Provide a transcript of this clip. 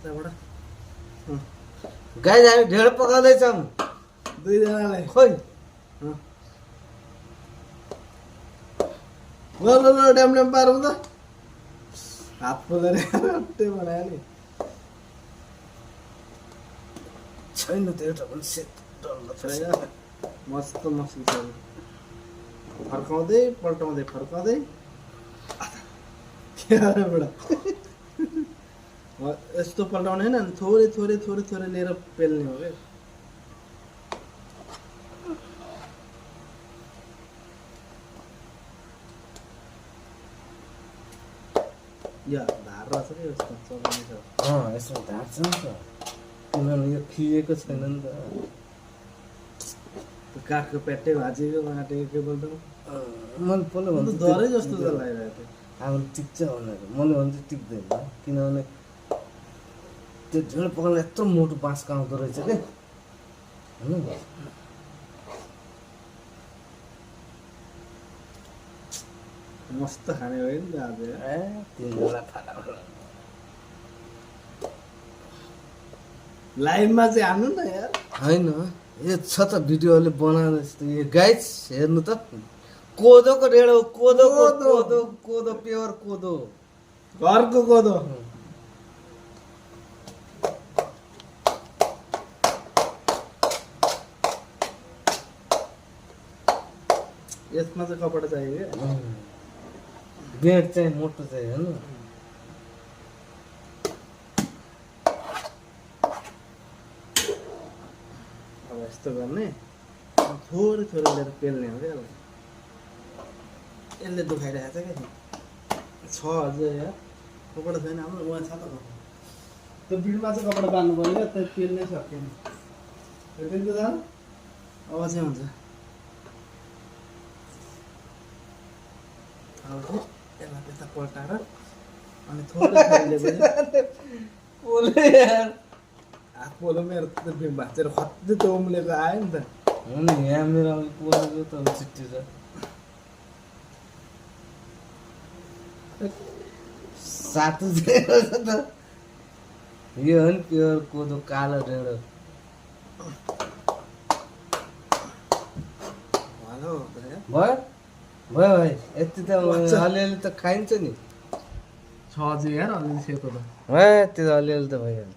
त्यहाँबाट गाई हामी ढेँडो पकाउँदैछौँ दुईजनालाई खोइ ल ल ल ड्याम ड्याम पारौँ त हात पोलेर अट्टै बनायो नि छैन त्यो एउटा पनि सेट डल्लो छैन मस्त मसला छ फर्काउँदै पल्टाउँदै फर्काउँदै यस्तो पल्टाउने होइन थोरै थोरै थोरै थोरै लिएर पेल्ने हो क्या या धार रहेछ कि यस्तो चलाउने छ यसमा धार छ नि त किनभने यो खिएको छैन नि त त्यो काठको प्याट्टै भाँचिएको माटेको केबल त मन पल्लो अन्त भन्छु डरै जस्तो त लागिरहेको थियो अब टिक्छ भनेर मैले भन्छु टिक्दैन किनभने त्यो ढेँडो पकाउनु यत्रो मोटो बाँसको आउँदो रहेछ क्या होइन मस्त खाने भयो नि त आज ए तिनजना फाटा लाइभमा चाहिँ हान्नु न यार होइन यो छ त भिडियोले बनाउँदैछ त यो गाइस हेर्नु त कोदोको ढेँडो कोदोको कोदो कोदो प्योर कोदो घरको कोदो यसमा चाहिँ कपडा चाहियो क्या बेड चाहिँ मोटो चाहिँ होइन अब यस्तो गर्ने थोरै थोरै लिएर पेल्ने हो क्या अब यसले दुखाइरहेको छ क्या छ अझै यार कपडा छैन हाम्रो उहाँ छ त कपडा त्यो बिडमा चाहिँ कपडा बाँध्नु पऱ्यो क्या त्यो पेल्नै सकेन त्यो जानु अब चाहिँ हुन्छ अब चाहिँ यसलाई त्यता पल्टाएर अनि थोरै थोरै लिएपछि बोले यार हात पोलो मेरो त्यो भाँचेर खत्तै त्यो उम्लेको आयो नि त हो नि यहाँ मेरो अलिक बोलेको त चिट्ठी छ सातु चाहिँ रहेछ त यो हो नि प्योर कोदो कालो ढेँडो हेलो भयो भयो भाइ यति त अलिअलि त खाइन्छ नि छ अझै यार अलिअलि सेतो त त्यो त अलिअलि त भइहाल्छ